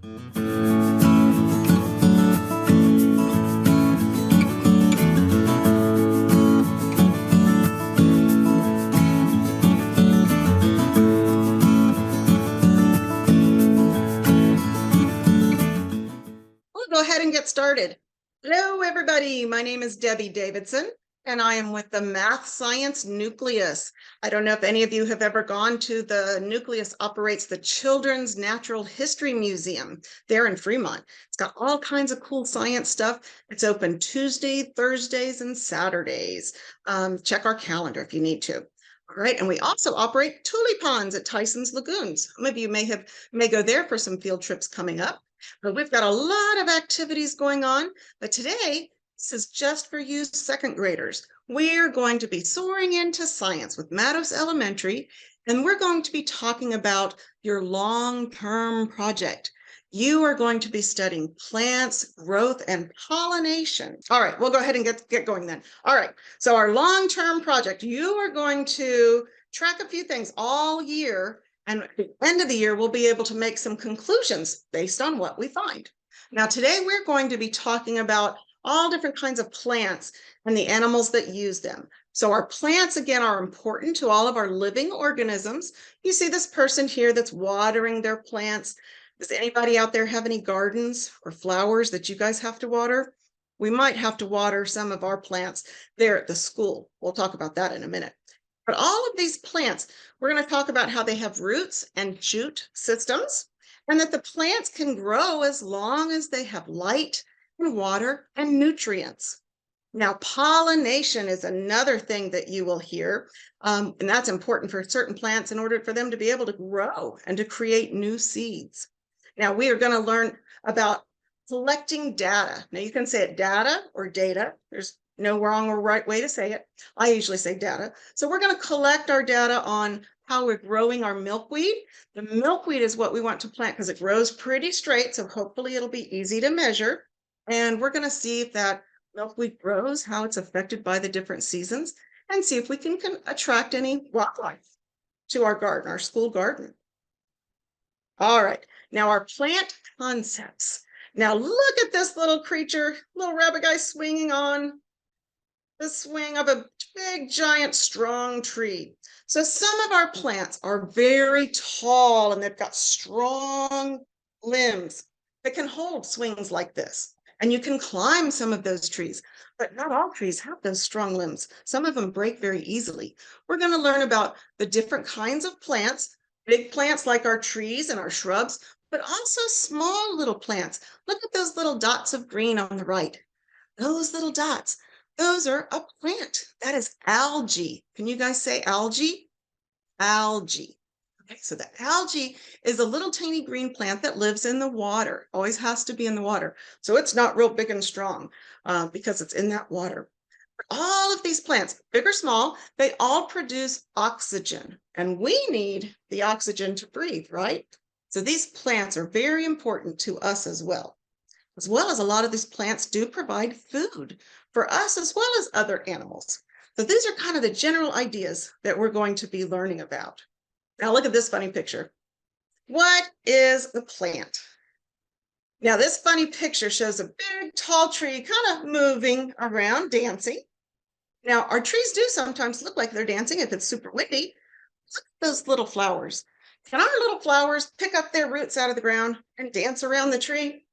We'll go ahead and get started. Hello, everybody. My name is Debbie Davidson, and I am with the Math Science Nucleus. I don't know if any of you have ever gone to the Nucleus operates the Children's Natural History Museum there in Fremont. It's got all kinds of cool science stuff. It's open Tuesday, Thursdays, and Saturdays. Check our calendar if you need to. All right, and we also operate Tule ponds at Tyson's Lagoons. Some of you may go there for some field trips coming up. But we've got a lot of activities going on, but today, this is just for you second graders. We're going to be soaring into science with Mattos Elementary, and we're going to be talking about your long-term project. You are going to be studying plants, growth, and pollination. All right, we'll go ahead and get going then. All right, so our long-term project, you are going to track a few things all year. And at the end of the year, we'll be able to make some conclusions based on what we find. Now, today we're going to be talking about all different kinds of plants and the animals that use them. So our plants, again, are important to all of our living organisms. You see this person here that's watering their plants. Does anybody out there have any gardens or flowers that you guys have to water? We might have to water some of our plants there at the school. We'll talk about that in a minute. But all of these plants, we're going to talk about how they have roots and shoot systems, and that the plants can grow as long as they have light and water and nutrients. Now, pollination is another thing that you will hear, and that's important for certain plants in order for them to be able to grow and to create new seeds. Now, we are going to learn about collecting data. Now, you can say it data or data. There's no wrong or right way to say it. I usually say data. So we're going to collect our data on how we're growing our milkweed. The milkweed is what we want to plant because it grows pretty straight. So hopefully it'll be easy to measure. And we're going to see if that milkweed grows, how it's affected by the different seasons, and see if we can attract any wildlife to our garden, our school garden. All right. Now our plant concepts. Now look at this little creature, little rabbit guy swinging on the swing of a big, giant, strong tree. So some of our plants are very tall and they've got strong limbs that can hold swings like this. And you can climb some of those trees, but not all trees have those strong limbs. Some of them break very easily. We're going to learn about the different kinds of plants, big plants like our trees and our shrubs, but also small little plants. Look at those little dots of green on the right. Those little dots. Those are a plant. That is algae. Can you guys say algae? Algae. Okay, so the algae is a little tiny green plant that lives in the water. Always has to be in the water. So it's not real big and strong because it's in that water. But all of these plants, big or small, they all produce oxygen. And we need the oxygen to breathe, right? So these plants are very important to us as well as a lot of these plants do provide food for us as well as other animals. So these are kind of the general ideas that we're going to be learning about. Now look at this funny picture. What is the plant? Now this funny picture shows a big tall tree kind of moving around, dancing. Now our trees do sometimes look like they're dancing if it's super windy. Look at those little flowers. Can our little flowers pick up their roots out of the ground and dance around the tree?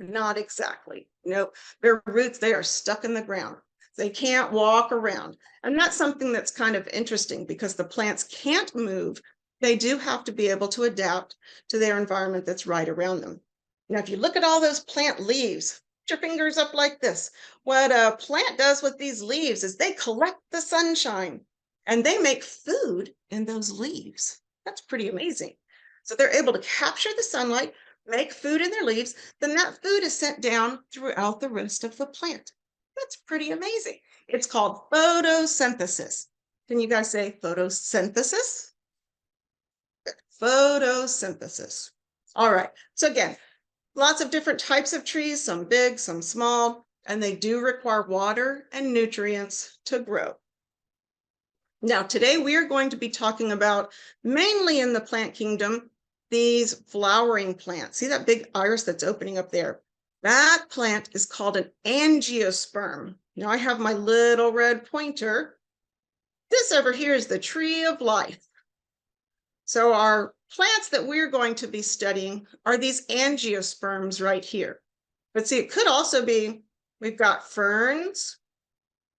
Not exactly. Nope. Their roots, they are stuck in the ground. They can't walk around. And that's something that's kind of interesting because the plants can't move. They do have to be able to adapt to their environment that's right around them. Now, if you look at all those plant leaves, put your fingers up like this. What a plant does with these leaves is they collect the sunshine and they make food in those leaves. That's pretty amazing. So they're able to capture the sunlight, make food in their leaves, then that food is sent down throughout the rest of the plant. That's pretty amazing. It's called photosynthesis. Can you guys say photosynthesis? Photosynthesis. All right. So again, lots of different types of trees, some big, some small, and they do require water and nutrients to grow. Now, today we are going to be talking about, mainly in the plant kingdom, these flowering plants. See that big iris that's opening up there? That plant is called an angiosperm. Now I have my little red pointer. This over here is the tree of life. So our plants that we're going to be studying are these angiosperms right here. But see, it could also be, we've got ferns,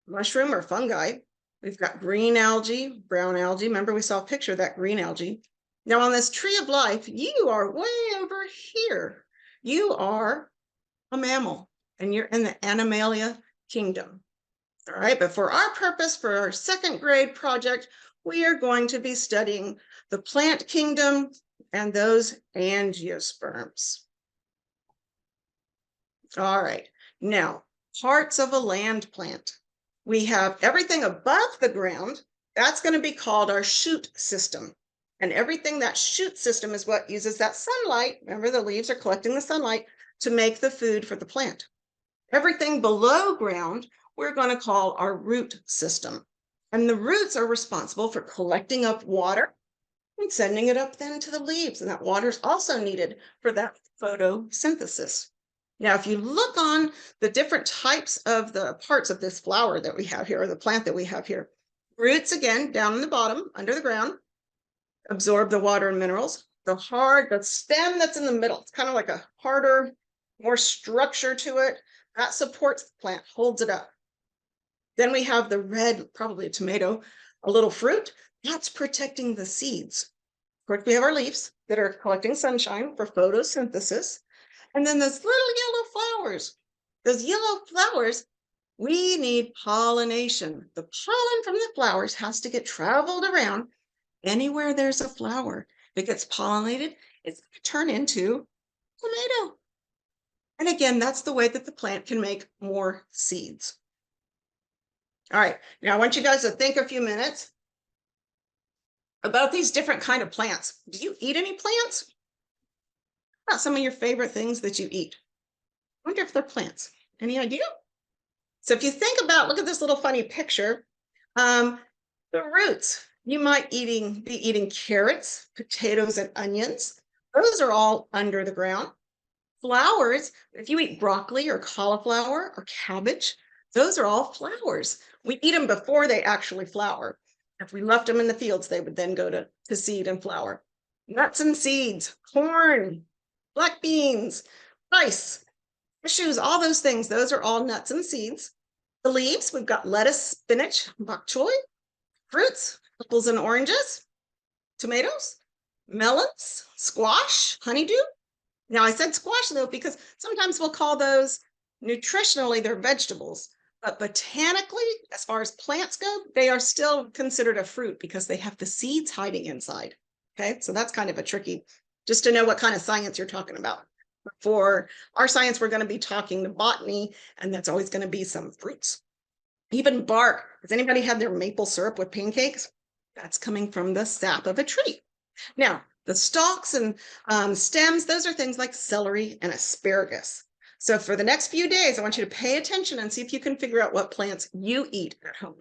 mushroom or fungi. We've got green algae, brown algae. Remember, we saw a picture of that green algae. Now on this tree of life, you are way over here. You are a mammal and you're in the Animalia kingdom. All right, but for our purpose, for our second grade project, we are going to be studying the plant kingdom and those angiosperms. All right, now parts of a land plant. We have everything above the ground. That's going to be called our shoot system. And everything that shoot system is what uses that sunlight. Remember, the leaves are collecting the sunlight to make the food for the plant. Everything below ground, we're going to call our root system. And the roots are responsible for collecting up water and sending it up then to the leaves. And that water is also needed for that photosynthesis. Now, if you look on the different types of the parts of this flower that we have here, or the plant that we have here, roots, again, down in the bottom, under the ground, absorb the water and minerals. The stem that's in the middle, it's kind of like a harder, more structure to it. That supports the plant, holds it up. Then we have the red, probably a tomato, a little fruit. That's protecting the seeds. Of course, we have our leaves that are collecting sunshine for photosynthesis. And then those little yellow flowers. Those yellow flowers, we need pollination. The pollen from the flowers has to get traveled around. Anywhere there's a flower, if it gets pollinated, it's going to turn into tomato. And again, that's the way that the plant can make more seeds. All right, now I want you guys to think a few minutes about these different kind of plants. Do you eat any plants? What about some of your favorite things that you eat? I wonder if they're plants. Any idea? So if you think about, look at this little funny picture. The roots, you might be eating carrots, potatoes, and onions. Those are all under the ground. Flowers, if you eat broccoli or cauliflower or cabbage, those are all flowers. We eat them before they actually flower. If we left them in the fields, they would then go to seed and flower. Nuts and seeds, corn, black beans, rice, cashews, all those things, those are all nuts and seeds. The leaves, we've got lettuce, spinach, bok choy. Fruits, apples and oranges, tomatoes, melons, squash, honeydew. Now I said squash though, because sometimes we'll call those nutritionally, they're vegetables, but botanically, as far as plants go, they are still considered a fruit because they have the seeds hiding inside. Okay, so that's kind of a tricky, just to know what kind of science you're talking about. For our science, we're going to be talking to botany, and that's always going to be some fruits. Even bark. Has anybody had their maple syrup with pancakes? That's coming from the sap of a tree. Now, the stalks and stems, those are things like celery and asparagus. So for the next few days, I want you to pay attention and see if you can figure out what plants you eat at home.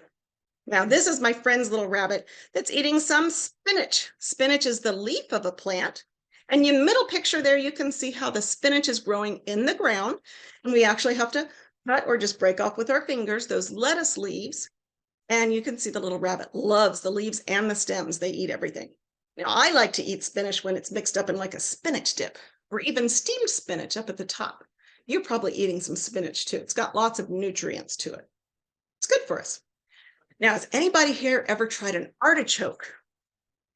Now, this is my friend's little rabbit that's eating some spinach. Spinach is the leaf of a plant. And in the middle picture there, you can see how the spinach is growing in the ground. And we actually have to cut or just break off with our fingers those lettuce leaves. And you can see the little rabbit loves the leaves and the stems. They eat everything. Now, I like to eat spinach when it's mixed up in like a spinach dip or even steamed spinach up at the top. You're probably eating some spinach too. It's got lots of nutrients to it. It's good for us. Now, has anybody here ever tried an artichoke?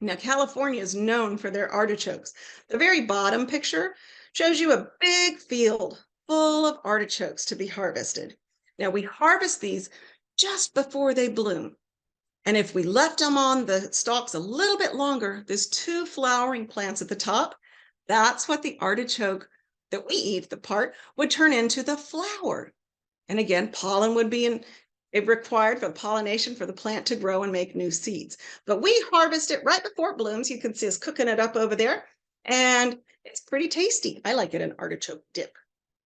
Now, California is known for their artichokes. The very bottom picture shows you a big field full of artichokes to be harvested. Now, we harvest these just before they bloom. And if we left them on the stalks a little bit longer, there's 2 flowering plants at the top. That's what the artichoke that we eat, the part, would turn into the flower. And again, pollen would be required for pollination for the plant to grow and make new seeds. But we harvest it right before it blooms. You can see us cooking it up over there. And it's pretty tasty. I like it in artichoke dip.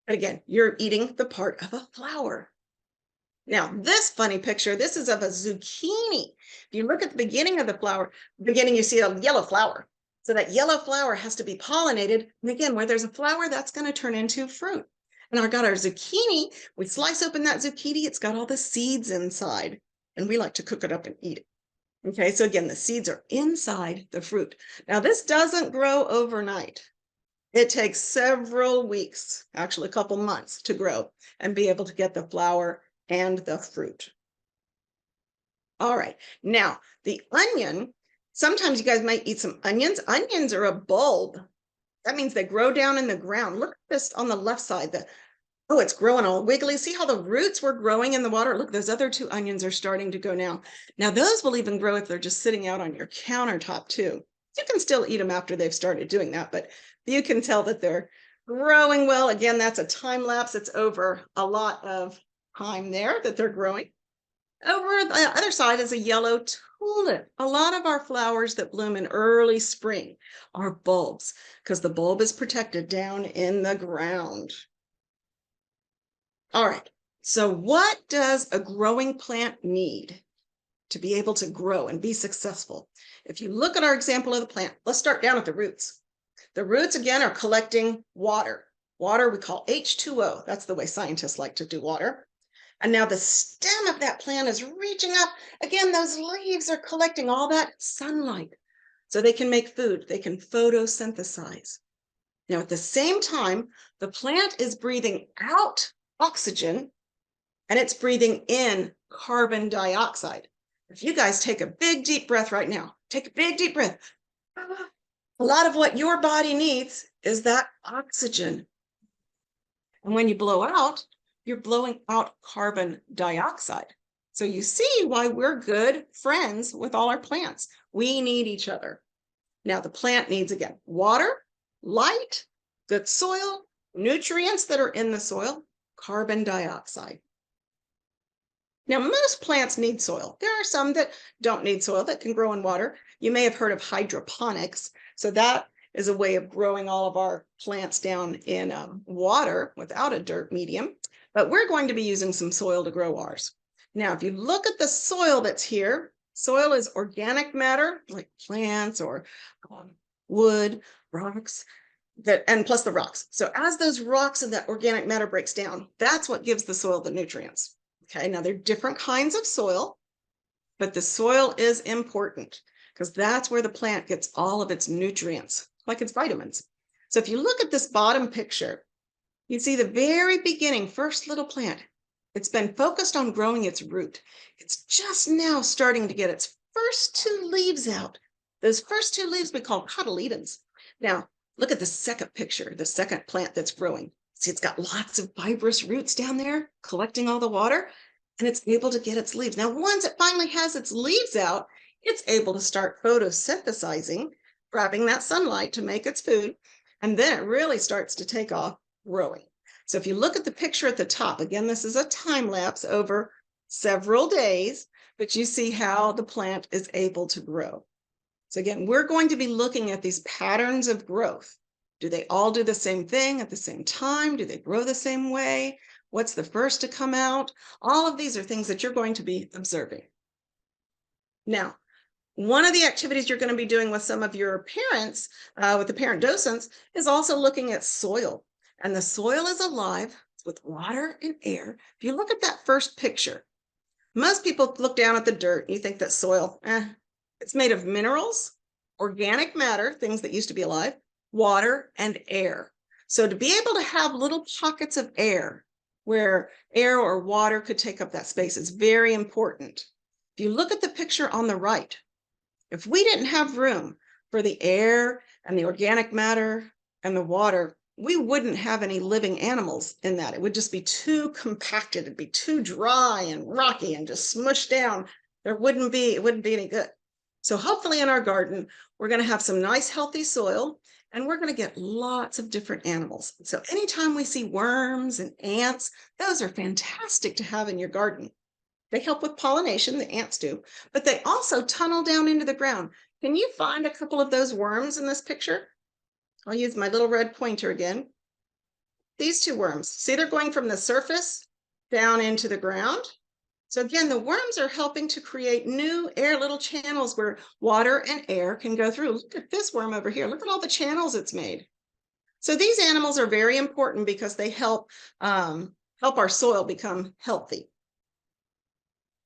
But again, you're eating the part of a flower. Now, this funny picture, this is of a zucchini. If you look at the beginning of the flower, you see a yellow flower. So that yellow flower has to be pollinated. And again, where there's a flower, that's going to turn into fruit. And I got our zucchini. We slice open that zucchini. It's got all the seeds inside. And we like to cook it up and eat it. Okay, so again, the seeds are inside the fruit. Now, this doesn't grow overnight. It takes several weeks, actually a couple months, to grow and be able to get the flower and the fruit. All right, now the onion, sometimes you guys might eat some onions. Onions are a bulb. That means they grow down in the ground. Look at this on the left side. Oh, it's growing all wiggly. See how the roots were growing in the water? Look, those other two onions are starting to go now. Now, those will even grow if they're just sitting out on your countertop too. You can still eat them after they've started doing that, but you can tell that they're growing well. Again, that's a time lapse. It's over a lot of time there that they're growing. Over the other side is a yellow tulip. A lot of our flowers that bloom in early spring are bulbs because the bulb is protected down in the ground. All right, so what does a growing plant need to be able to grow and be successful? If you look at our example of the plant, let's start down at the roots. The roots, again, are collecting water. Water we call H2O. That's the way scientists like to do water. And now the stem of that plant is reaching up. Again, those leaves are collecting all that sunlight so they can make food. They can photosynthesize. Now, at the same time, the plant is breathing out oxygen and it's breathing in carbon dioxide. If you guys take a big deep breath right now, take a big deep breath. A lot of what your body needs is that oxygen. And when you blow out, you're blowing out carbon dioxide. So you see why we're good friends with all our plants. We need each other. Now the plant needs, again, water, light, good soil, nutrients that are in the soil, carbon dioxide. Now, most plants need soil. There are some that don't need soil that can grow in water. You may have heard of hydroponics. So that is a way of growing all of our plants down in water without a dirt medium. But we're going to be using some soil to grow ours. Now, if you look at the soil that's here, soil is organic matter like plants or wood, rocks, and plus the rocks. So as those rocks and that organic matter breaks down, that's what gives the soil the nutrients. Okay, now there are different kinds of soil, but the soil is important because that's where the plant gets all of its nutrients, like its vitamins. So if you look at this bottom picture, you see the very beginning, first little plant. It's been focused on growing its root. It's just now starting to get its first two leaves out. Those first two leaves we call cotyledons. Now, look at the second picture, the second plant that's growing. See, it's got lots of fibrous roots down there collecting all the water, and it's able to get its leaves. Now, once it finally has its leaves out, it's able to start photosynthesizing, grabbing that sunlight to make its food, and then it really starts to take off growing. So if you look at the picture at the top, again, this is a time lapse over several days, but you see how the plant is able to grow. So again, we're going to be looking at these patterns of growth. Do they all do the same thing at the same time? Do they grow the same way? What's the first to come out? All of these are things that you're going to be observing. Now, one of the activities you're going to be doing with some of your parents, with the parent docents, is also looking at soil. And the soil is alive with water and air. If you look at that first picture, most people look down at the dirt and you think that soil, it's made of minerals, organic matter, things that used to be alive, water, and air. So to be able to have little pockets of air where air or water could take up that space is very important. If you look at the picture on the right, if we didn't have room for the air and the organic matter and the water, we wouldn't have any living animals in that. It would just be too compacted. It'd be too dry and rocky and just smushed down. It wouldn't be any good. So hopefully in our garden, we're going to have some nice, healthy soil, and we're going to get lots of different animals. So anytime we see worms and ants, those are fantastic to have in your garden. They help with pollination, the ants do, but they also tunnel down into the ground. Can you find a couple of those worms in this picture? I'll use my little red pointer again. These two worms, see, they're going from the surface down into the ground. So again, the worms are helping to create new air little channels where water and air can go through. Look at this worm over here. Look at all the channels it's made. So these animals are very important because they help our soil become healthy.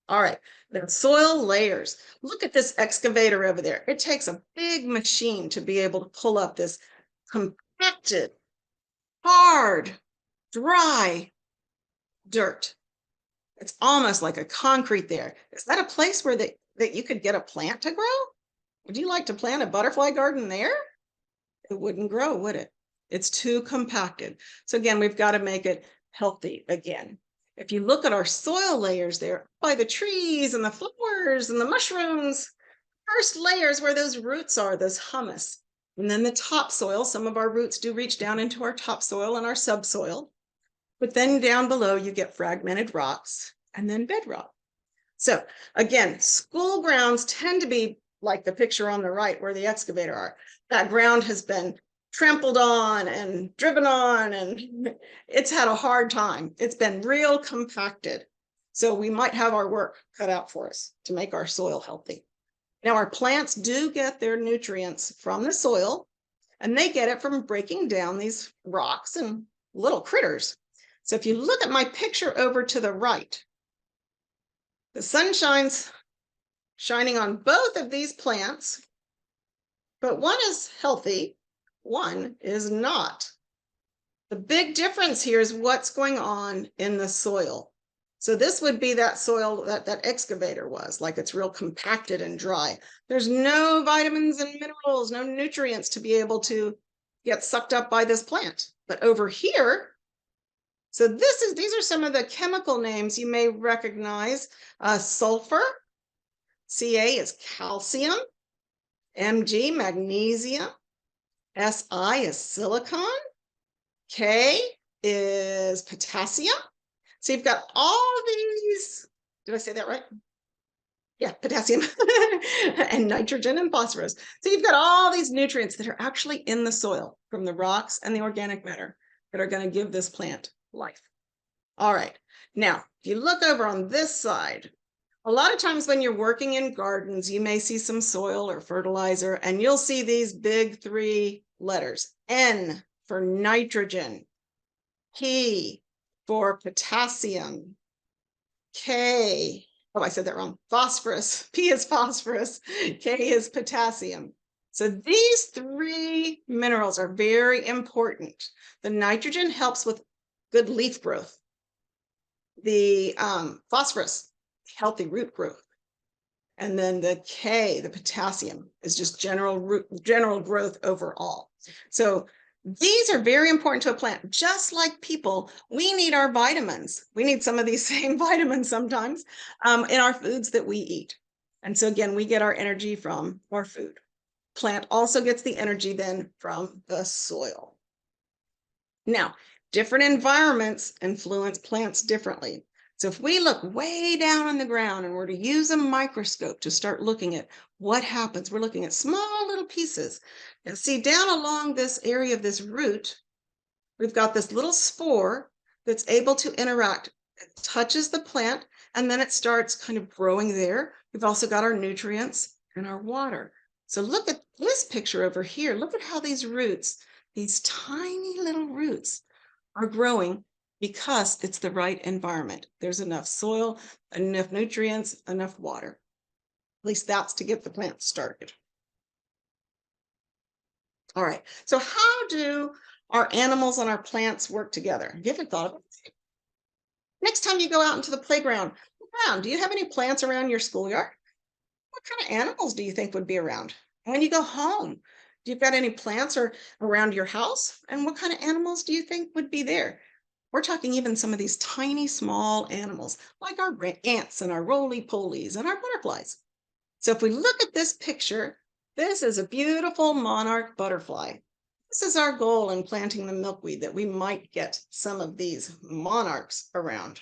All right, the soil layers. Look at this excavator over there. It takes a big machine to be able to pull up this compacted, hard, dry dirt. It's almost like a concrete there. Is that a place where that you could get a plant to grow? Would you like to plant a butterfly garden there? It wouldn't grow, would it? It's too compacted. So again, we've got to make it healthy again. If you look at our soil layers there, by the trees and the flowers and the mushrooms, first layers where those roots are, those humus. And then the topsoil, some of our roots do reach down into our topsoil and our subsoil. But then down below, you get fragmented rocks and then bedrock. So again, school grounds tend to be like the picture on the right where the excavator are. That ground has been trampled on and driven on, and it's had a hard time. It's been real compacted. So we might have our work cut out for us to make our soil healthy. Now, our plants do get their nutrients from the soil, and they get it from breaking down these rocks and little critters. So if you look at my picture over to the right, the sun shines shining on both of these plants, but one is healthy, one is not. The big difference here is what's going on in the soil. So this would be that soil that excavator was, like it's real compacted and dry. There's no vitamins and minerals, no nutrients to be able to get sucked up by this plant. But over here, so these are some of the chemical names you may recognize. Sulfur, Ca is calcium, Mg, magnesium, Si is silicon, K is potassium. So you've got all these, did I say that right? Yeah, potassium and nitrogen and phosphorus. So you've got all these nutrients that are actually in the soil from the rocks and the organic matter that are going to give this plant life. All right, now, if you look over on this side, a lot of times when you're working in gardens, you may see some soil or fertilizer, and you'll see these big 3 letters. N for nitrogen, P for potassium, K, oh, I said that wrong, phosphorus. P is phosphorus, K is potassium. So these 3 minerals are very important. The nitrogen helps with good leaf growth. The phosphorus, healthy root growth. And then the K, the potassium, is just general growth overall. So these are very important to a plant. Just like people, we need our vitamins. We need some of these same vitamins sometimes in our foods that we eat. And so again, we get our energy from our food. Plant also gets the energy then from the soil. Now, different environments influence plants differently. So if we look way down on the ground and we're to use a microscope to start looking at what happens, we're looking at small little pieces. And see, down along this area of this root, we've got this little spore that's able to interact. It touches the plant, and then it starts kind of growing there. We've also got our nutrients and our water. So look at this picture over here. Look at how these roots, these tiny little roots, are growing because it's the right environment. There's enough soil, enough nutrients, enough water. At least that's to get the plant started. All right, so how do our animals and our plants work together? Have you ever thought about it? Next time you go out into the playground, look around. Do you have any plants around your schoolyard? What kind of animals do you think would be around? And when you go home, do you've got any plants or around your house? And what kind of animals do you think would be there? We're talking even some of these tiny, small animals, like our ants and our roly-polies and our butterflies. So if we look at this picture, this is a beautiful monarch butterfly. This is our goal in planting the milkweed, that we might get some of these monarchs around.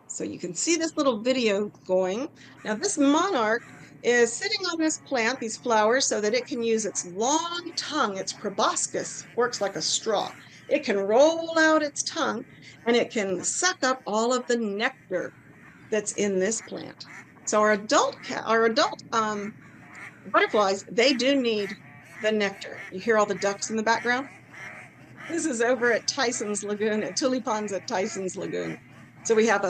So you can see this little video going. Now this monarch is sitting on this plant, these flowers, so that it can use its long tongue, its proboscis, works like a straw. It can roll out its tongue and it can suck up all of the nectar that's in this plant. So our adult butterflies, they do need the nectar. You hear all the ducks in the background? This is over at Tyson's Lagoon, at Tulipans at Tyson's Lagoon. So we have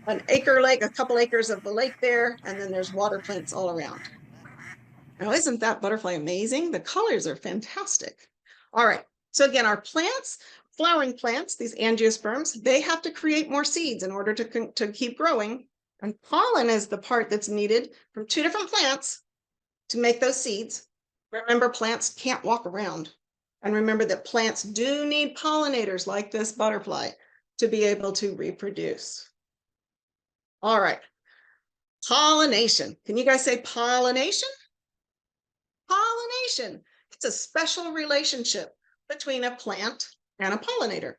an acre lake, a couple acres of the lake there, and then there's water plants all around. Now, isn't that butterfly amazing? The colors are fantastic. All right, so again, our plants, flowering plants, these angiosperms, they have to create more seeds in order to keep growing. And pollen is the part that's needed from two different plants to make those seeds. Remember, plants can't walk around. And remember that plants do need pollinators like this butterfly to be able to reproduce. All right, pollination. Can you guys say pollination? Pollination. It's a special relationship between a plant and a pollinator.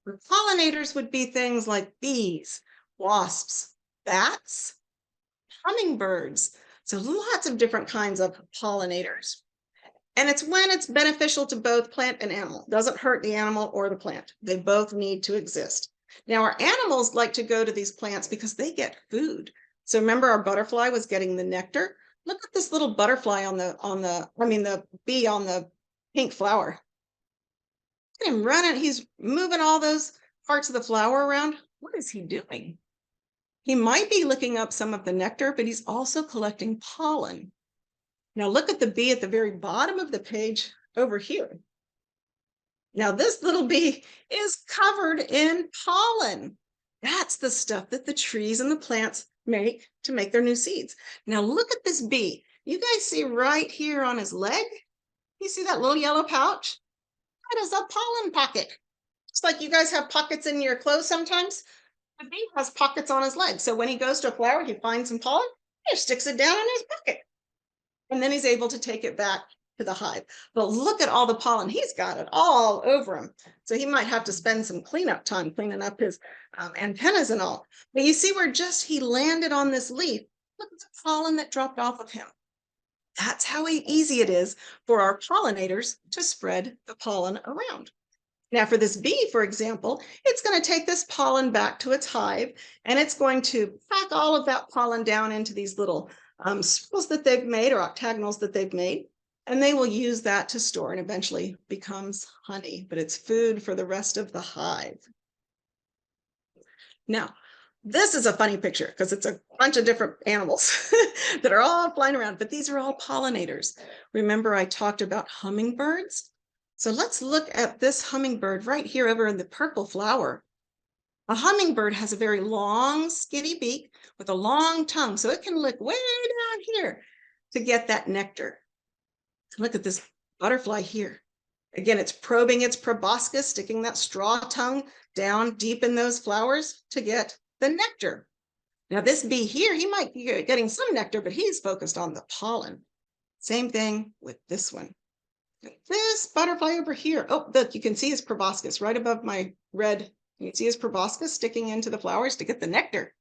Pollinators would be things like bees, wasps, bats, hummingbirds. So lots of different kinds of pollinators. And it's when it's beneficial to both plant and animal. It doesn't hurt the animal or the plant. They both need to exist. Now, our animals like to go to these plants because they get food. So remember, our butterfly was getting the nectar. Look at this little butterfly the bee on the pink flower. Look at him running. He's moving all those parts of the flower around. What is he doing? He might be licking up some of the nectar, but he's also collecting pollen. Now look at the bee at the very bottom of the page over here. Now this little bee is covered in pollen. That's the stuff that the trees and the plants make to make their new seeds. Now look at this bee. You guys see right here on his leg? You see that little yellow pouch? That is a pollen pocket. It's like you guys have pockets in your clothes sometimes. The bee has pockets on his leg. So when he goes to a flower, he finds some pollen, he sticks it down in his pocket. And then he's able to take it back to the hive. But look at all the pollen. He's got it all over him. So he might have to spend some cleanup time cleaning up his antennas and all. But you see where just he landed on this leaf. Look at the pollen that dropped off of him. That's how easy it is for our pollinators to spread the pollen around. Now for this bee, for example, it's going to take this pollen back to its hive, and it's going to pack all of that pollen down into these little circles that they've made, or octagonals that they've made, and they will use that to store and eventually becomes honey, but it's food for the rest of the hive. Now, this is a funny picture because it's a bunch of different animals that are all flying around, but these are all pollinators. Remember, I talked about hummingbirds? So let's look at this hummingbird right here over in the purple flower. A hummingbird has a very long, skinny beak with a long tongue, so it can lick way down here to get that nectar. Look at this butterfly here. Again, it's probing its proboscis, sticking that straw tongue down deep in those flowers to get the nectar. Now this bee here, he might be getting some nectar, but he's focused on the pollen. Same thing with this one. This butterfly over here, oh, look, you can see his proboscis right above my red. You can see his proboscis sticking into the flowers to get the nectar.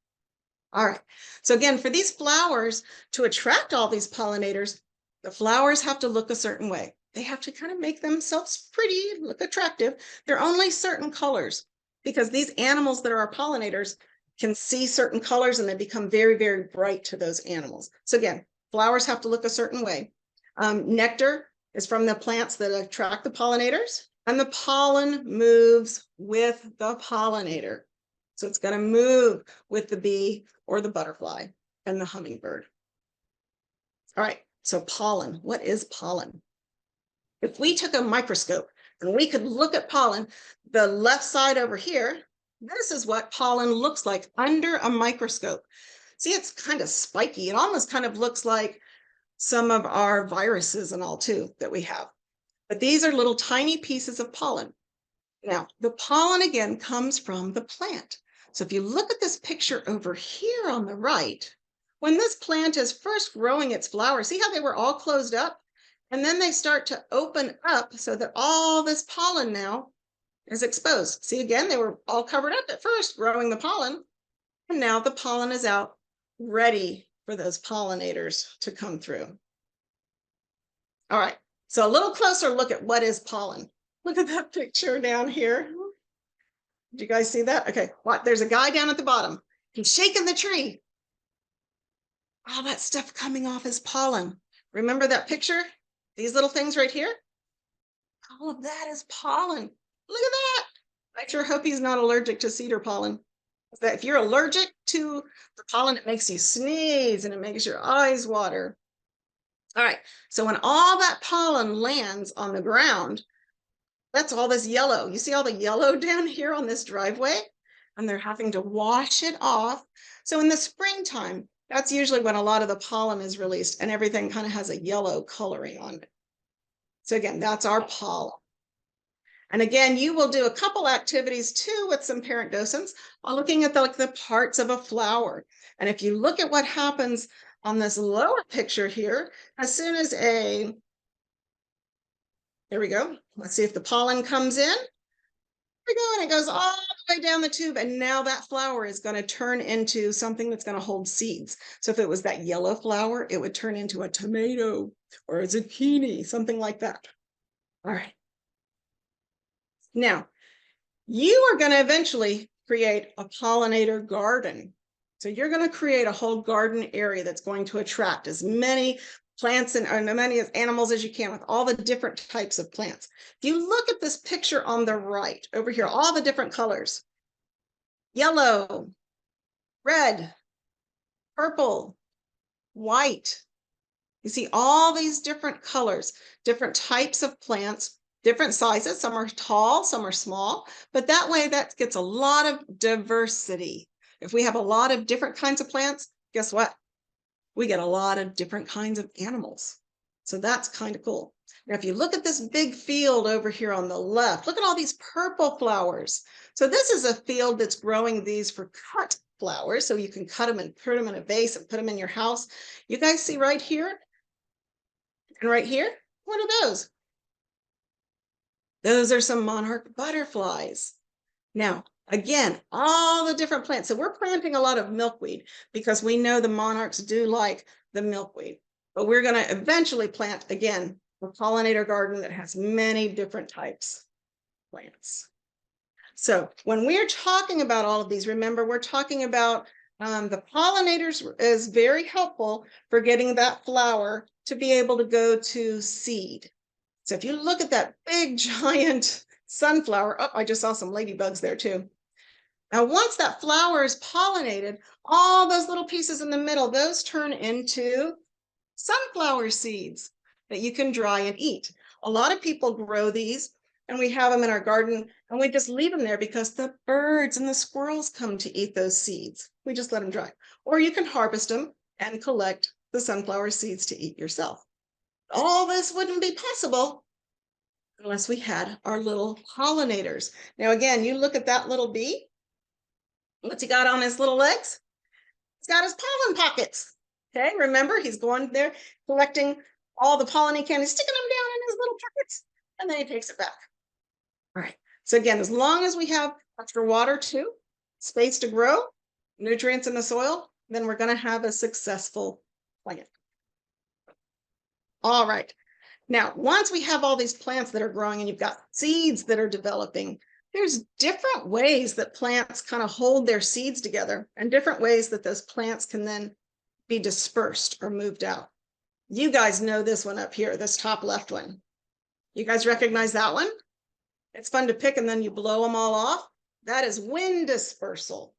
All right, so again, for these flowers to attract all these pollinators, the flowers have to look a certain way. They have to kind of make themselves pretty, look attractive. They're only certain colors because these animals that are our pollinators can see certain colors and they become very, very bright to those animals. So again, flowers have to look a certain way. Nectar is from the plants that attract the pollinators, and the pollen moves with the pollinator. So it's going to move with the bee or the butterfly and the hummingbird. All right, so pollen. What is pollen? If we took a microscope and we could look at pollen, the left side over here, this is what pollen looks like under a microscope. See, it's kind of spiky. It almost kind of looks like some of our viruses and all too that we have. But these are little tiny pieces of pollen. Now, the pollen again comes from the plant. So if you look at this picture over here on the right, when this plant is first growing its flowers, see how they were all closed up? And then they start to open up so that all this pollen now is exposed. See, again, they were all covered up at first, growing the pollen. And now the pollen is out, ready for those pollinators to come through. All right, so a little closer look at what is pollen. Look at that picture down here. Did you guys see that? Okay, what? There's a guy down at the bottom. He's shaking the tree. All that stuff coming off is pollen. Remember that picture? These little things right here? All of that is pollen. Look at that. I sure hope he's not allergic to cedar pollen. If you're allergic to the pollen, it makes you sneeze and it makes your eyes water. All right, so when all that pollen lands on the ground, that's all this yellow. You see all the yellow down here on this driveway? And they're having to wash it off. So in the springtime, that's usually when a lot of the pollen is released and everything kind of has a yellow coloring on it. So again, that's our pollen. And again, you will do a couple activities too with some parent docents while looking at the parts of a flower. And if you look at what happens on this lower picture here, as soon as here we go. Let's see if the pollen comes in. Here we go, and it goes all the way down the tube. And now that flower is going to turn into something that's going to hold seeds. So if it was that yellow flower, it would turn into a tomato or a zucchini, something like that. All right. Now, you are going to eventually create a pollinator garden. So you're going to create a whole garden area that's going to attract as many plants and as many animals as you can with all the different types of plants. If you look at this picture on the right over here, all the different colors, yellow, red, purple, white. You see all these different colors, different types of plants, different sizes. Some are tall, some are small, but that way that gets a lot of diversity. If we have a lot of different kinds of plants, guess what? We get a lot of different kinds of animals. So that's kind of cool. Now, if you look at this big field over here on the left, look at all these purple flowers. So this is a field that's growing these for cut flowers. So you can cut them and put them in a vase and put them in your house. You guys see right here and right here? What are those? Those are some monarch butterflies. Now, again, all the different plants. So we're planting a lot of milkweed because we know the monarchs do like the milkweed. But we're going to eventually plant, again, a pollinator garden that has many different types of plants. So when we're talking about all of these, remember, we're talking about the pollinators is very helpful for getting that flower to be able to go to seed. So if you look at that big giant sunflower, oh, I just saw some ladybugs there too. Now, once that flower is pollinated, all those little pieces in the middle, those turn into sunflower seeds that you can dry and eat. A lot of people grow these and we have them in our garden and we just leave them there because the birds and the squirrels come to eat those seeds. We just let them dry. Or you can harvest them and collect the sunflower seeds to eat yourself. All this wouldn't be possible unless we had our little pollinators. Now, again, you look at that little bee. What's he got on his little legs? He's got his pollen pockets. Okay, remember, he's going there collecting all the pollen he can. He's sticking them down in his little pockets, and then he takes it back. All right, so again, as long as we have extra water too, space to grow, nutrients in the soil, then we're going to have a successful plant. All right. Now, once we have all these plants that are growing and you've got seeds that are developing, there's different ways that plants kind of hold their seeds together and different ways that those plants can then be dispersed or moved out. You guys know this one up here, this top left one. You guys recognize that one? It's fun to pick and then you blow them all off. That is wind dispersal.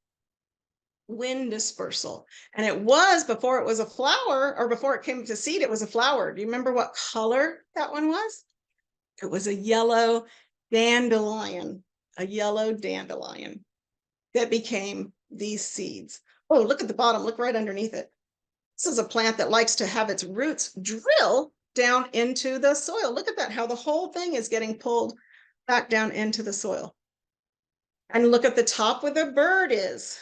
Wind dispersal. And it was before it was a flower or before it came to seed, it was a flower. Do you remember what color that one was? It was a yellow dandelion, that became these seeds. Oh, look at the bottom, look right underneath it. This is a plant that likes to have its roots drill down into the soil. Look at that, how the whole thing is getting pulled back down into the soil. And look at the top where the bird is.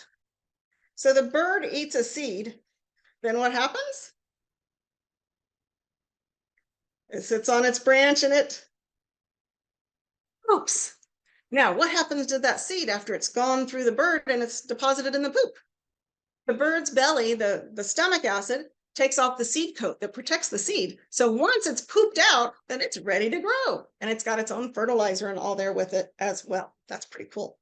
So the bird eats a seed, then what happens? It sits on its branch and it poops. Now, what happens to that seed after it's gone through the bird and it's deposited in the poop? The bird's belly, the stomach acid, takes off the seed coat that protects the seed. So once it's pooped out, then it's ready to grow. And it's got its own fertilizer and all there with it as well. That's pretty cool.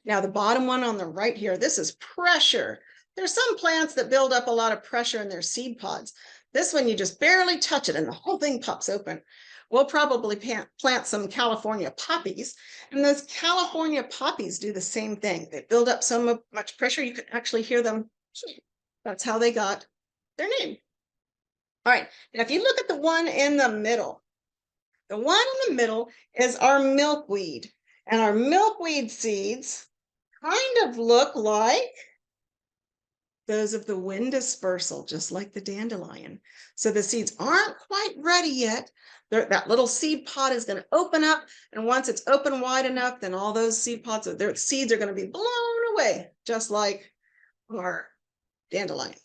Now, the bottom one on the right here, this is pressure. There's some plants that build up a lot of pressure in their seed pods. This one, you just barely touch it and the whole thing pops open. We'll probably plant some California poppies, and those California poppies do the same thing. They build up so much pressure, you can actually hear them. That's how they got their name. All right, now if you look at the one in the middle, the one in the middle is our milkweed. And our milkweed seeds kind of look like those of the wind dispersal, just like the dandelion. So the seeds aren't quite ready yet. That little seed pod is going to open up. And once it's open wide enough, then all those seed pods, their seeds are going to be blown away, just like our dandelion.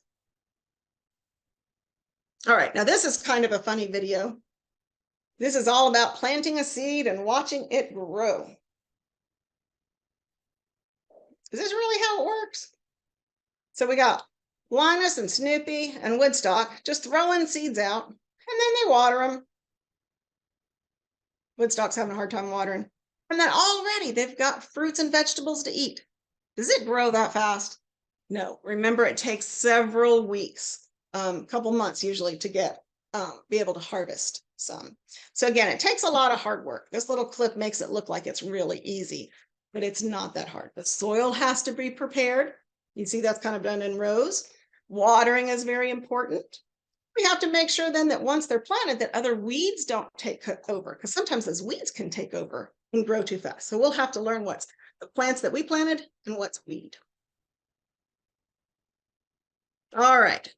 All right, now this is kind of a funny video. This is all about planting a seed and watching it grow. Is this really how it works? So we got Linus and Snoopy and Woodstock just throwing seeds out, and then they water them. Woodstock's having a hard time watering. And then already they've got fruits and vegetables to eat. Does it grow that fast? No. Remember, it takes several weeks, a couple months usually, to be able to harvest some. So again, it takes a lot of hard work. This little clip makes it look like it's really easy, but it's not that hard. The soil has to be prepared. You see that's kind of done in rows. Watering is very important. We have to make sure then that once they're planted, that other weeds don't take over, because sometimes those weeds can take over and grow too fast. So we'll have to learn what's the plants that we planted and what's weed. All right.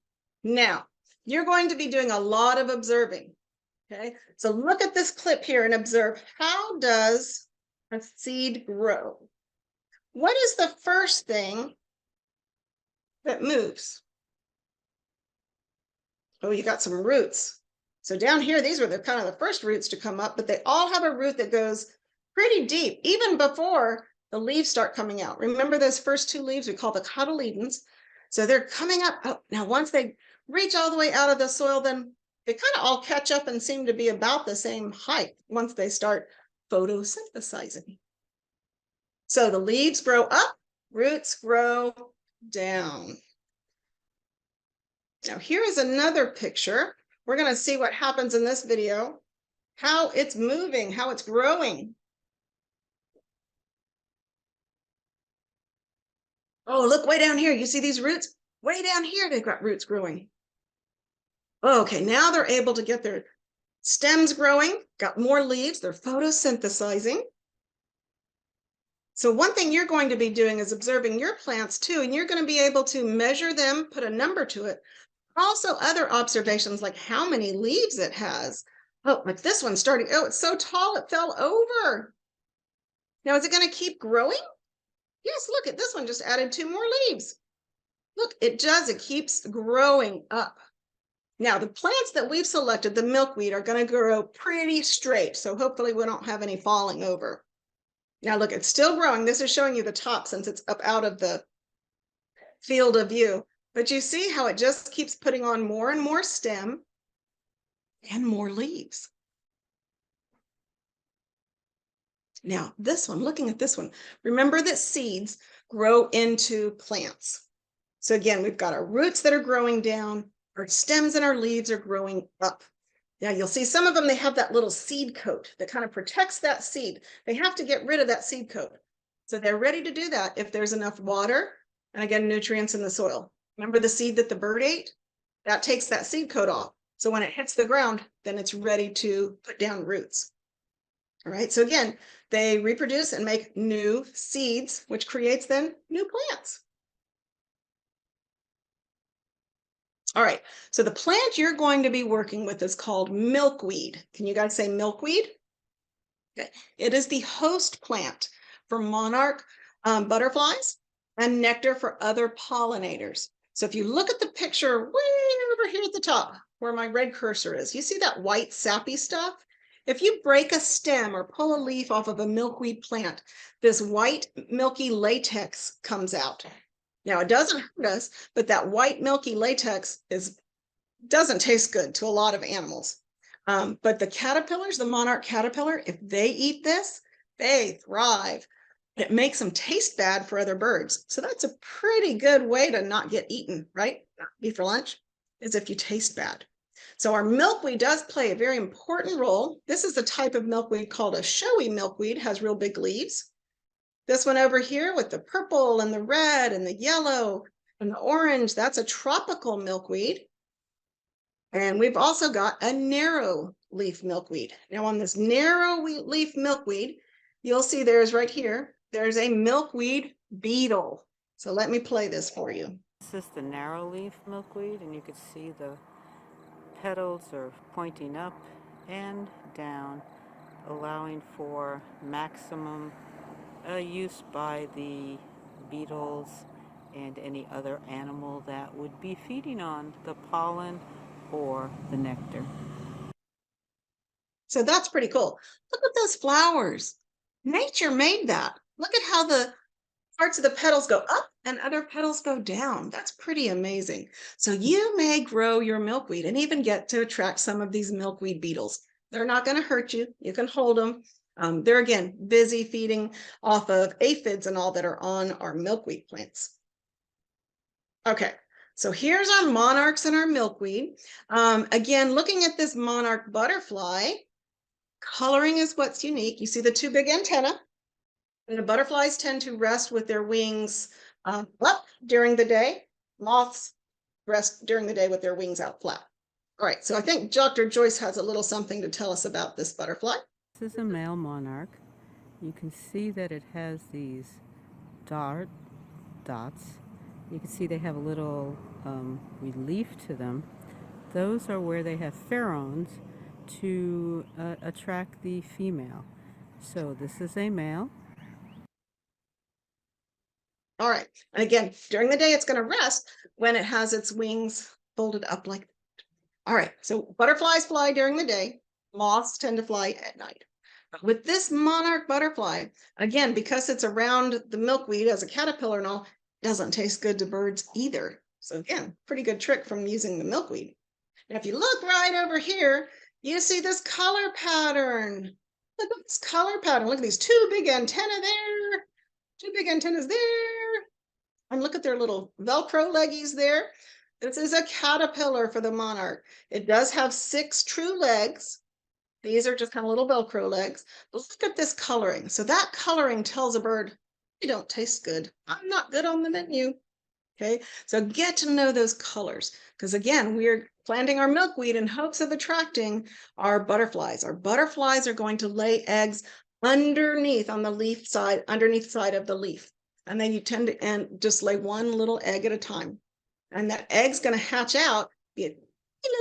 Now, you're going to be doing a lot of observing. Okay, so look at this clip here and observe, how does a seed grow? What is the first thing that moves? Oh, you got some roots. So down here, these were the kind of the first roots to come up, but they all have a root that goes pretty deep, even before the leaves start coming out. Remember those first two leaves we call the cotyledons? So they're coming up. Oh, now once they reach all the way out of the soil, then they kind of all catch up and seem to be about the same height once they start photosynthesizing. So the leaves grow up, roots grow down. Now here is another picture. We're going to see what happens in this video, how it's moving, how it's growing. Oh, look way down here. You see these roots? Way down here, they've got roots growing. Okay, now they're able to get their stems growing, got more leaves, they're photosynthesizing. So one thing you're going to be doing is observing your plants too, and you're going to be able to measure them, put a number to it. Also other observations like how many leaves it has. Oh, like this one starting, oh, it's so tall it fell over. Now, is it going to keep growing? Yes, look at this one, just added 2 more leaves. Look, it does, it keeps growing up. Now, the plants that we've selected, the milkweed, are going to grow pretty straight. So hopefully we don't have any falling over. Now, look, it's still growing. This is showing you the top since it's up out of the field of view. But you see how it just keeps putting on more and more stem and more leaves. Now, this one, looking at this one, remember that seeds grow into plants. So again, we've got our roots that are growing down, our stems and our leaves are growing up. Now you'll see some of them, they have that little seed coat that kind of protects that seed. They have to get rid of that seed coat. So they're ready to do that if there's enough water and again, nutrients in the soil. Remember the seed that the bird ate? That takes that seed coat off. So when it hits the ground, then it's ready to put down roots. All right, so again, they reproduce and make new seeds, which creates then new plants. All right, so the plant you're going to be working with is called milkweed. Can you guys say milkweed? Okay. It is the host plant for monarch butterflies and nectar for other pollinators. So if you look at the picture way over here at the top, where my red cursor is, you see that white sappy stuff? If you break a stem or pull a leaf off of a milkweed plant, this white milky latex comes out. Now, it doesn't hurt us, but that white milky latex is doesn't taste good to a lot of animals. But the caterpillars, the monarch caterpillar, if they eat this, they thrive. It makes them taste bad for other birds. So that's a pretty good way to not get eaten, right? Not be for lunch, is if you taste bad. So our milkweed does play a very important role. This is a type of milkweed called a showy milkweed, has real big leaves. This one over here with the purple and the red and the yellow and the orange, that's a tropical milkweed. And we've also got a narrow leaf milkweed. Now on this narrow leaf milkweed, you'll see there's right here, there's a milkweed beetle. So let me play this for you. This is the narrow leaf milkweed, and you can see the petals are pointing up and down, allowing for maximum use by the beetles and any other animal that would be feeding on the pollen or the nectar. So that's pretty cool. Look at those flowers. Nature made that. Look at how the parts of the petals go up and other petals go down. That's pretty amazing. So you may grow your milkweed and even get to attract some of these milkweed beetles. They're not going to hurt you. You can hold them. They're, again, busy feeding off of aphids and all that are on our milkweed plants. Okay, so here's our monarchs and our milkweed. Again, looking at this monarch butterfly, coloring is what's unique. You see the two big antennae. And the butterflies tend to rest with their wings up during the day. Moths rest during the day with their wings out flat. All right, so I think Dr. Joyce has a little something to tell us about this butterfly. This is a male monarch. You can see that it has these dots. You can see they have a little relief to them. Those are where they have pheromones to attract the female. So this is a male. All right, and again, during the day, it's going to rest when it has its wings folded up like that. All right, so butterflies fly during the day. Moths tend to fly at night. But with this monarch butterfly, again, because it's around the milkweed as a caterpillar and all, it doesn't taste good to birds either. So again, pretty good trick from using the milkweed. Now, if you look right over here, you see this color pattern. Look at this color pattern. Look at these two big antennae there, two big antennas there. And look at their little Velcro leggies there. This is a caterpillar for the monarch. It does have 6 true legs. These are just kind of little Velcro legs. But look at this coloring. So that coloring tells a bird, you don't taste good. I'm not good on the menu. Okay, so get to know those colors. Because again, we're planting our milkweed in hopes of attracting our butterflies. Our butterflies are going to lay eggs underneath on the leaf side, underneath side of the leaf. And then you tend to and just lay one little egg at a time. And that egg's going to hatch out, be a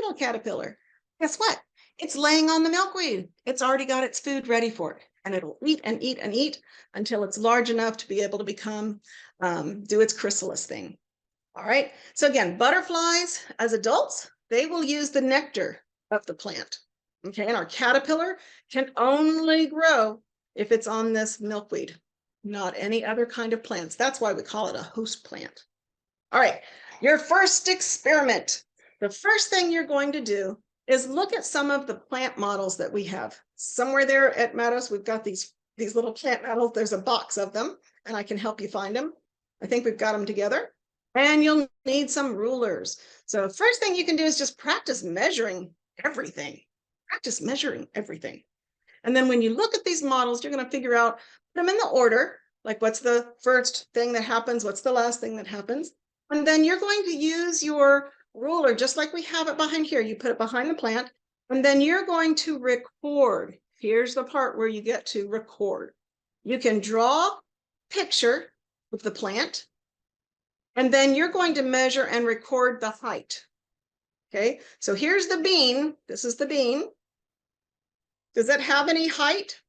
little caterpillar. Guess what? It's laying on the milkweed. It's already got its food ready for it. And it'll eat and eat and eat until it's large enough to be able to become, do its chrysalis thing. All right. So again, butterflies as adults, they will use the nectar of the plant. Okay. And our caterpillar can only grow if it's on this milkweed, not any other kind of plants. That's why we call it a host plant. All right. Your first experiment. The first thing you're going to do is look at some of the plant models that we have. Somewhere there at Mattos, we've got these little plant models. There's a box of them, and I can help you find them. I think we've got them together. And you'll need some rulers. So first thing you can do is just practice measuring everything. Practice measuring everything. And then when you look at these models, you're going to figure out, put them in the order, like what's the first thing that happens, what's the last thing that happens. And then you're going to use your ruler, just like we have it behind here. You put it behind the plant, and then you're going to record. Here's the part where you get to record. You can draw a picture of the plant, and then you're going to measure and record the height. Okay, so here's the bean. This is the bean. Does it have any height?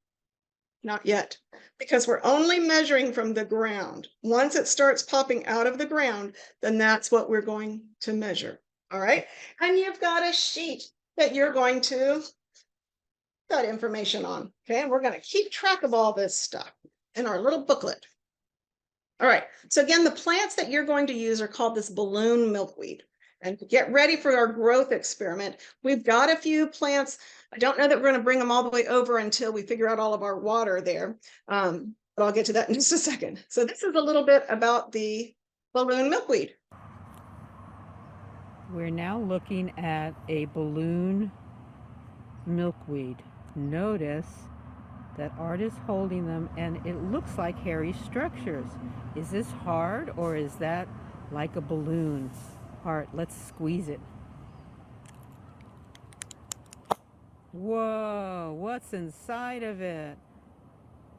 Not yet, because we're only measuring from the ground. Once it starts popping out of the ground, then that's what we're going to measure. All right, and you've got a sheet that you're going to put information on. Okay, and we're going to keep track of all this stuff in our little booklet. All right, so again, the plants that you're going to use are called this balloon milkweed. And to get ready for our growth experiment, we've got a few plants. I don't know that we're going to bring them all the way over until we figure out all of our water there. But I'll get to that in just a second. So this is a little bit about the balloon milkweed. We're now looking at a balloon milkweed. Notice that Art is holding them and it looks like hairy structures. Is this hard or is that like a balloon? Art, let's squeeze it. Whoa, what's inside of it?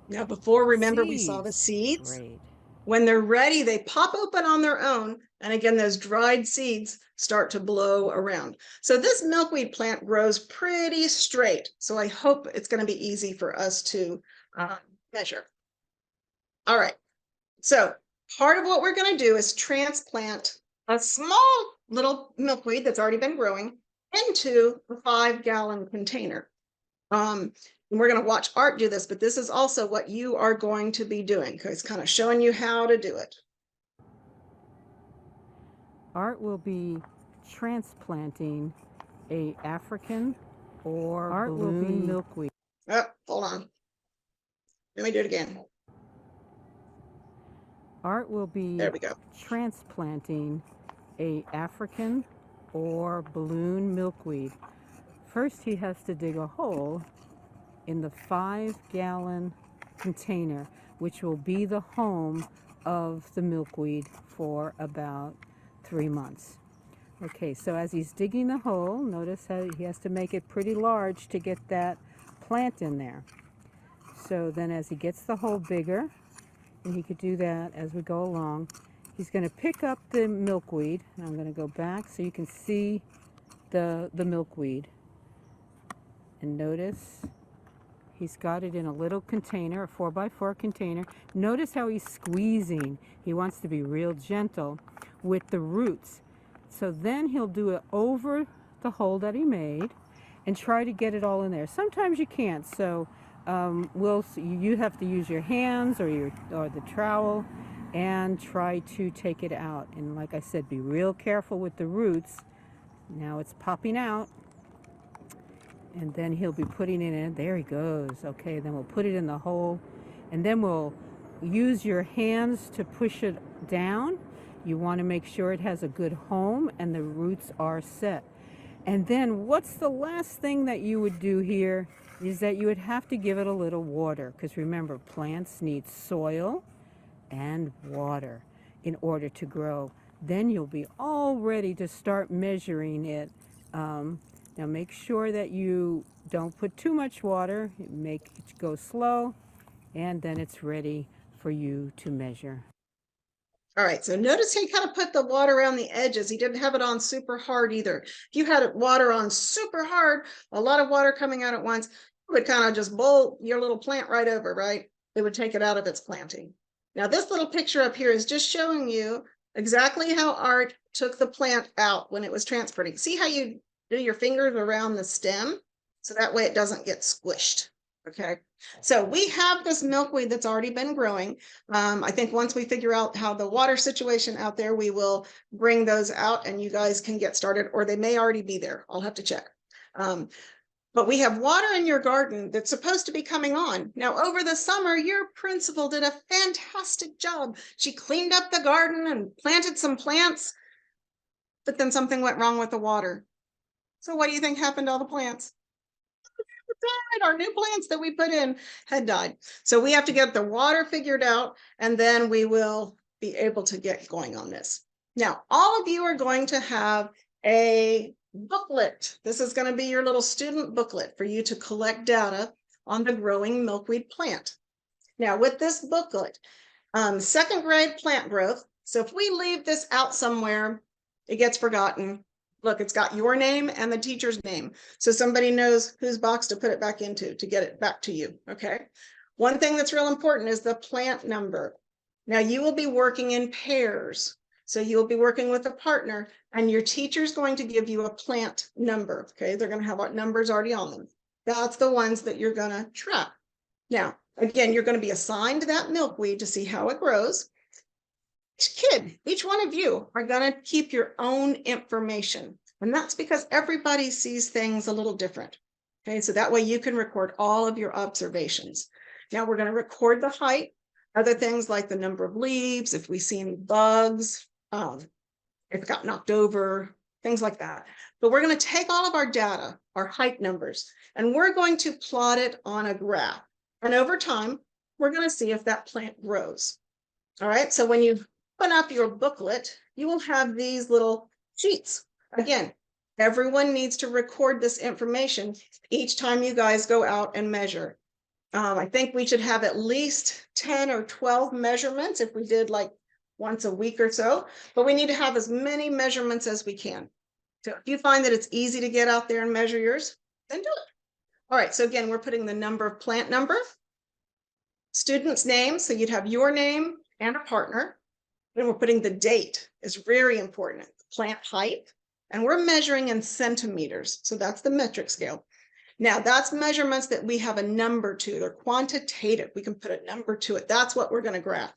Now, before, remember, we saw Seeds. the seeds. Great. When they're ready, they pop open on their own. And again, those dried seeds start to blow around. So this milkweed plant grows pretty straight. So I hope it's going to be easy for us to measure. All right. So part of what we're going to do is transplant a small little milkweed that's already been growing into a 5-gallon container. And we're going to watch Art do this, but this is also what you are going to be doing because it's kind of showing you how to do it. Art will be transplanting a African or balloon milkweed. Oh, hold on. Let me do it again. Art will be There we go. transplanting a African or balloon milkweed. First, he has to dig a hole in the 5-gallon container, which will be the home of the milkweed for about 3 months. Okay, so as he's digging the hole, notice how he has to make it pretty large to get that plant in there. So then as he gets the hole bigger, and he could do that as we go along, he's going to pick up the milkweed. And I'm going to go back so you can see the milkweed. And notice he's got it in a little container, a 4x4 container. Notice how he's squeezing. He wants to be real gentle with the roots. So then he'll do it over the hole that he made and try to get it all in there. Sometimes you can't, so you have to use your hands or the trowel and try to take it out. And like I said, be real careful with the roots. Now it's popping out. And then he'll be putting it in. There he goes. Okay, then we'll put it in the hole. And then we'll use your hands to push it down. You want to make sure it has a good home and the roots are set. And then what's the last thing that you would do here is that you would have to give it a little water. Because remember, plants need soil and water in order to grow. Then you'll be all ready to start measuring it. Now make sure that you don't put too much water, make it go slow, and then it's ready for you to measure. All right, so notice he kind of put the water around the edges. He didn't have it on super hard either. If you had water on super hard, a lot of water coming out at once, it would kind of just bowl your little plant right over, right? It would take it out of its planting. Now this little picture up here is just showing you exactly how Art took the plant out when it was transporting. See how you do your fingers around the stem? So that way it doesn't get squished. Okay, so we have this milkweed that's already been growing. I think once we figure out how the water situation out there, we will bring those out and you guys can get started, or they may already be there. I'll have to check. But we have water in your garden that's supposed to be coming on. Now, over the summer, your principal did a fantastic job. She cleaned up the garden and planted some plants, but then something went wrong with the water. So what do you think happened to all the plants? Died. Our new plants that we put in had died. So we have to get the water figured out, and then we will be able to get going on this. Now, all of you are going to have a booklet. This is going to be your little student booklet for you to collect data on the growing milkweed plant. Now, with this booklet, second grade plant growth. So if we leave this out somewhere, it gets forgotten. Look, it's got your name and the teacher's name. So somebody knows whose box to put it back into to get it back to you, okay? One thing that's real important is the plant number. Now you will be working in pairs. So you'll be working with a partner and your teacher's going to give you a plant number, okay? They're gonna have what numbers already on them. That's the ones that you're gonna track. Now, again, you're gonna be assigned that milkweed to see how it grows. each kid, each one of you are going to keep your own information. And that's because everybody sees things a little different. Okay, so that way you can record all of your observations. Now we're going to record the height, other things like the number of leaves, if we see any bugs, if it got knocked over, things like that. But we're going to take all of our data, our height numbers, and we're going to plot it on a graph. And over time, we're going to see if that plant grows. All right, so when you open up your booklet, you will have these little sheets. Again, everyone needs to record this information each time you guys go out and measure. I think we should have at least 10 or 12 measurements if we did like once a week or so, but we need to have as many measurements as we can. So if you find that it's easy to get out there and measure yours, then do it. All right, so again, we're putting the number of plant number, student's name, so you'd have your name and a partner. Then we're putting the date, is very important, plant height, and we're measuring in centimeters. So that's the metric scale. Now that's measurements that we have a number to, they're quantitative. We can put a number to it. That's what we're going to graph.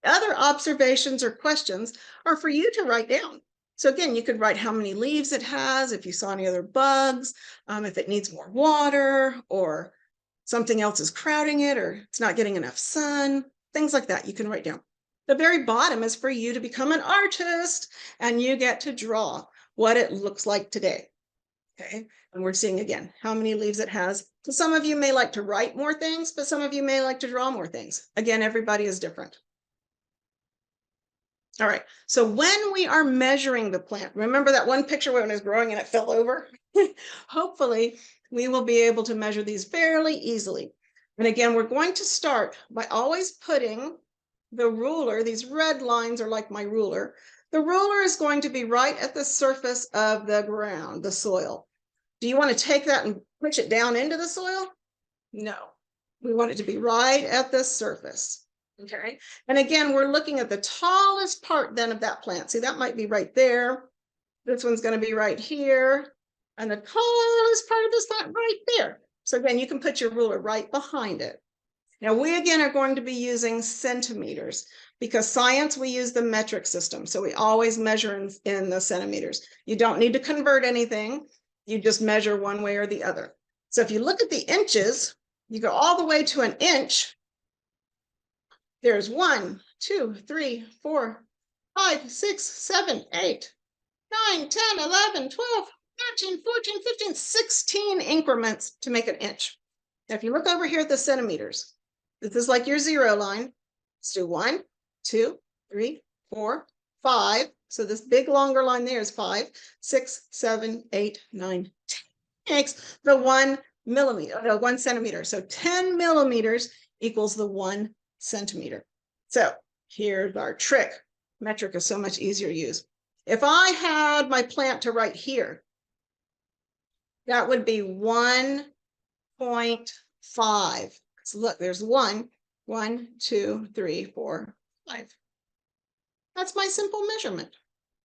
Other observations or questions are for you to write down. So again, you could write how many leaves it has, if you saw any other bugs, if it needs more water, or something else is crowding it, or it's not getting enough sun, things like that you can write down. The very bottom is for you to become an artist, and you get to draw what it looks like today. Okay, and we're seeing again how many leaves it has. So some of you may like to write more things, but some of you may like to draw more things. Again, everybody is different. All right, so when we are measuring the plant, remember that one picture when it was growing and it fell over? Hopefully, we will be able to measure these fairly easily. And again, we're going to start by always putting the ruler, these red lines are like my ruler. The ruler is going to be right at the surface of the ground, the soil. Do you want to take that and push it down into the soil? No, we want it to be right at the surface. Okay, and again, we're looking at the tallest part then of that plant. See, that might be right there. This one's going to be right here. And the tallest part of this plant right there. So again, you can put your ruler right behind it. Now, we again are going to be using centimeters because science, we use the metric system. So we always measure in the centimeters. You don't need to convert anything. You just measure one way or the other. So if you look at the inches, you go all the way to an inch. There's 1, 2, 3, 4, 5, 6, 7, 8, 9, 10, 11, 12, 13, 14, 15, 16 increments to make an inch. Now, if you look over here at the centimeters, this is like your 0 line. Let's do 1, 2, 3, 4, 5. So this big longer line there is 5, 6, 7, 8, 9, 10. Makes the 1 millimeter, no, 1 centimeter. So 10 millimeters equals the 1 centimeter. So here's our trick. Metric is so much easier to use. If I had my plant to right here, that would be 1.5. So look, there's 1, 2, 3, 4, 5. That's my simple measurement.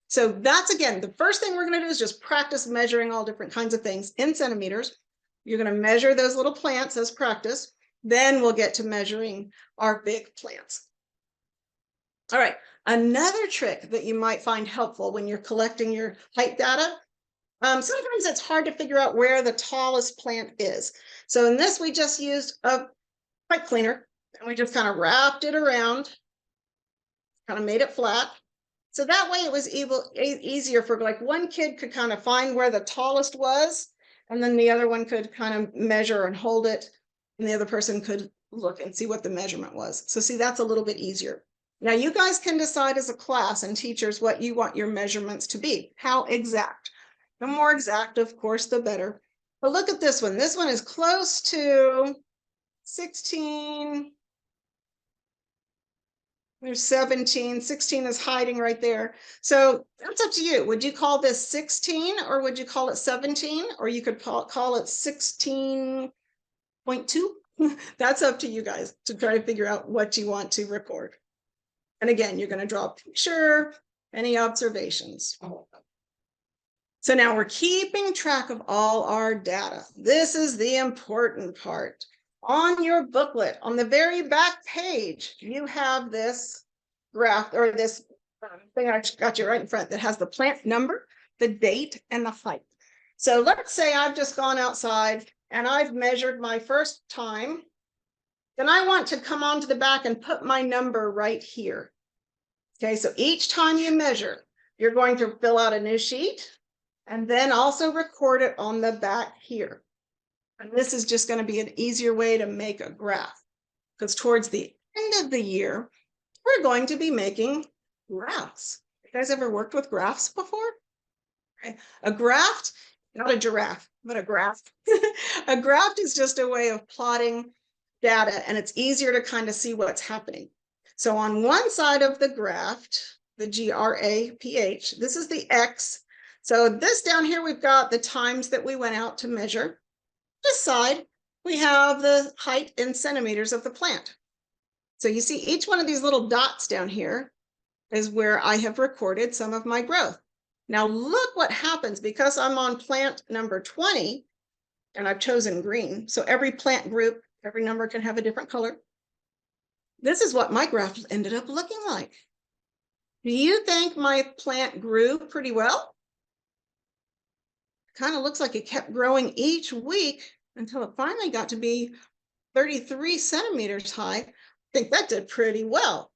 So that's, again, the first thing we're going to do is just practice measuring all different kinds of things in centimeters. You're going to measure those little plants as practice. Then we'll get to measuring our big plants. All right, another trick that you might find helpful when you're collecting your height data, sometimes it's hard to figure out where the tallest plant is. So in this, we just used a pipe cleaner, and we just kind of wrapped it around, kind of made it flat. So that way it was easier for, like, one kid could kind of find where the tallest was, and then the other one could kind of measure and hold it, and the other person could look and see what the measurement was. So see, that's a little bit easier. Now you guys can decide as a class and teachers what you want your measurements to be, how exact. The more exact, of course, the better. But look at this one. This one is close to 16. There's 17, 16 is hiding right there. So that's up to you. Would you call this 16 or would you call it 17? Or you could call it 16.2. That's up to you guys to try to figure out what you want to record. And again, you're going to draw a picture, any observations. So now we're keeping track of all our data. This is the important part. On your booklet, on the very back page, you have this graph or this thing I got you right in front that has the plant number, the date, and the height. So let's say I've just gone outside and I've measured my first time. Then I want to come onto the back and put my number right here. Okay, so each time you measure, you're going to fill out a new sheet and then also record it on the back here. And this is just going to be an easier way to make a graph, because towards the end of the year, we're going to be making graphs. You guys ever worked with graphs before? Okay. A graph, not a giraffe, but a graph. A graph is just a way of plotting data, and it's easier to kind of see what's happening. So on one side of the graph, the graph, this is the X. So this down here, we've got the times that we went out to measure. This side, we have the height in centimeters of the plant. So you see each one of these little dots down here is where I have recorded some of my growth. Now look what happens because I'm on plant number 20 and I've chosen green. So every plant group, every number can have a different color. This is what my graph ended up looking like. Do you think my plant grew pretty well? Kind of looks like it kept growing each week until it finally got to be 33 centimeters high. I think that did pretty well.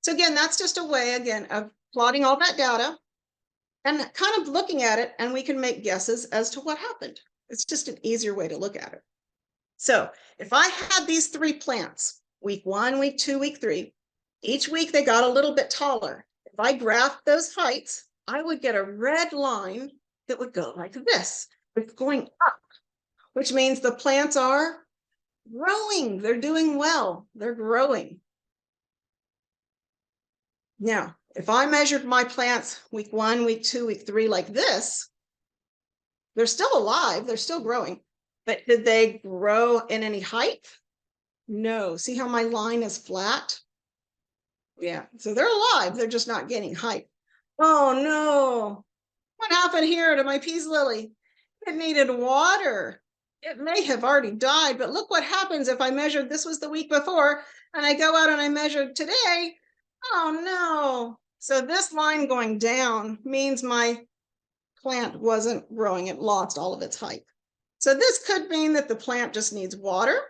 So again, that's just a way, again, of plotting all that data and kind of looking at it, and we can make guesses as to what happened. It's just an easier way to look at it. So if I had these 3 plants, week 1, week 2, week 3, each week they got a little bit taller. If I graphed those heights, I would get a red line that would go like this. It's going up, which means the plants are growing. They're doing well. They're growing. Now, if I measured my plants week 1, week 2, week 3 like this, they're still alive. They're still growing. But did they grow in any height? No. See how my line is flat? Yeah. So they're alive. They're just not gaining height. Oh, no. What happened here to my peace lily? It needed water. It may have already died, but look what happens if I measured, this was the week before, and I go out and I measured today. Oh, no. So this line going down means my plant wasn't growing. It lost all of its height. So this could mean that the plant just needs water.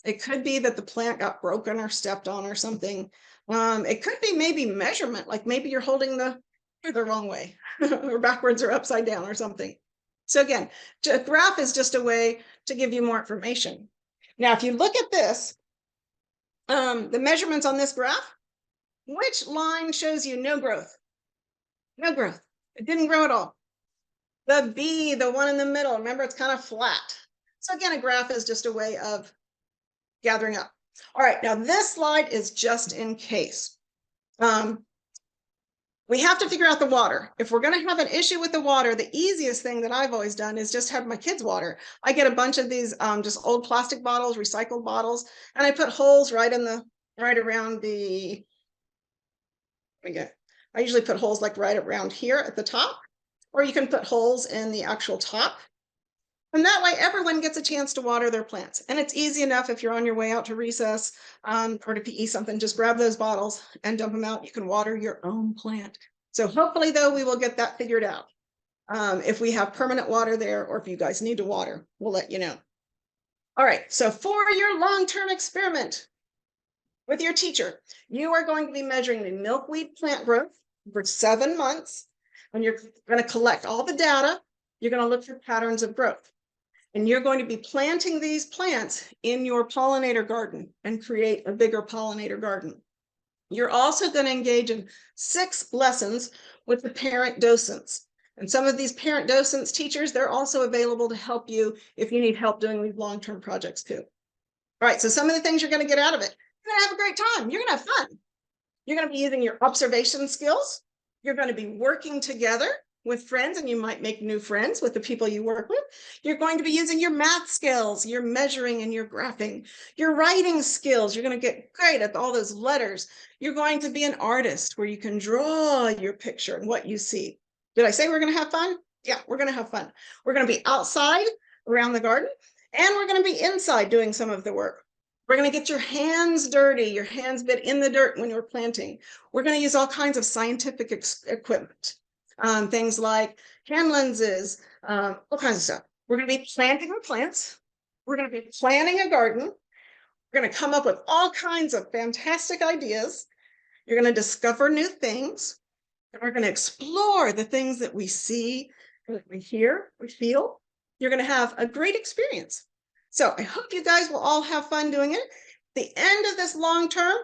It could be that the plant got broken or stepped on or something. It could be maybe measurement, like maybe you're holding the wrong way or backwards or upside down or something. So again, a graph is just a way to give you more information. Now, if you look at this, the measurements on this graph, which line shows you no growth? No growth. It didn't grow at all. The B, the one in the middle, remember it's kind of flat. So again, a graph is just a way of gathering up. All right, now this slide is just in case. We have to figure out the water. If we're going to have an issue with the water, the easiest thing that I've always done is just have my kids water. I get a bunch of these just old plastic bottles, recycled bottles, and I put holes right around the, I usually put holes like right around here at the top, or you can put holes in the actual top. And that way everyone gets a chance to water their plants. And it's easy enough if you're on your way out to recess or to PE something, just grab those bottles and dump them out. You can water your own plant. So hopefully though, we will get that figured out. If we have permanent water there, or if you guys need to water, we'll let you know. All right, so for your long-term experiment with your teacher, you are going to be measuring the milkweed plant growth for 7 months. And you're going to collect all the data. You're going to look for patterns of growth. And you're going to be planting these plants in your pollinator garden and create a bigger pollinator garden. You're also going to engage in 6 lessons with the parent docents. And some of these parent docents, teachers, they're also available to help you if you need help doing these long-term projects too. All right, so some of the things you're going to get out of it. You're going to have a great time. You're going to have fun. You're going to be using your observation skills. You're going to be working together with friends, and you might make new friends with the people you work with. You're going to be using your math skills, your measuring and your graphing, your writing skills. You're going to get great at all those letters. You're going to be an artist where you can draw your picture and what you see. Did I say we're going to have fun? Yeah, we're going to have fun. We're going to be outside around the garden, and we're going to be inside doing some of the work. We're going to get your hands dirty, your hands bit in the dirt when you're planting. We're going to use all kinds of scientific equipment, things like hand lenses, all kinds of stuff. We're going to be planting our plants. We're going to be planning a garden. We're going to come up with all kinds of fantastic ideas. You're going to discover new things. And we're going to explore the things that we see, that we hear, we feel. You're going to have a great experience. So I hope you guys will all have fun doing it. At the end of this long term,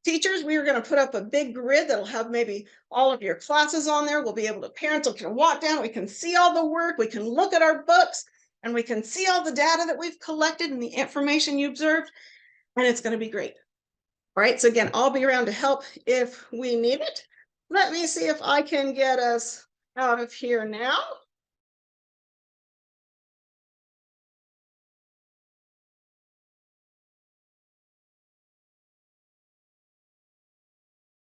teachers, we are going to put up a big grid that'll have maybe all of your classes on there. We'll be able to, parents can walk down, we can see all the work, we can look at our books, and we can see all the data that we've collected and the information you observed, and it's going to be great. All right, so again, I'll be around to help if we need it. Let me see if I can get us out of here now.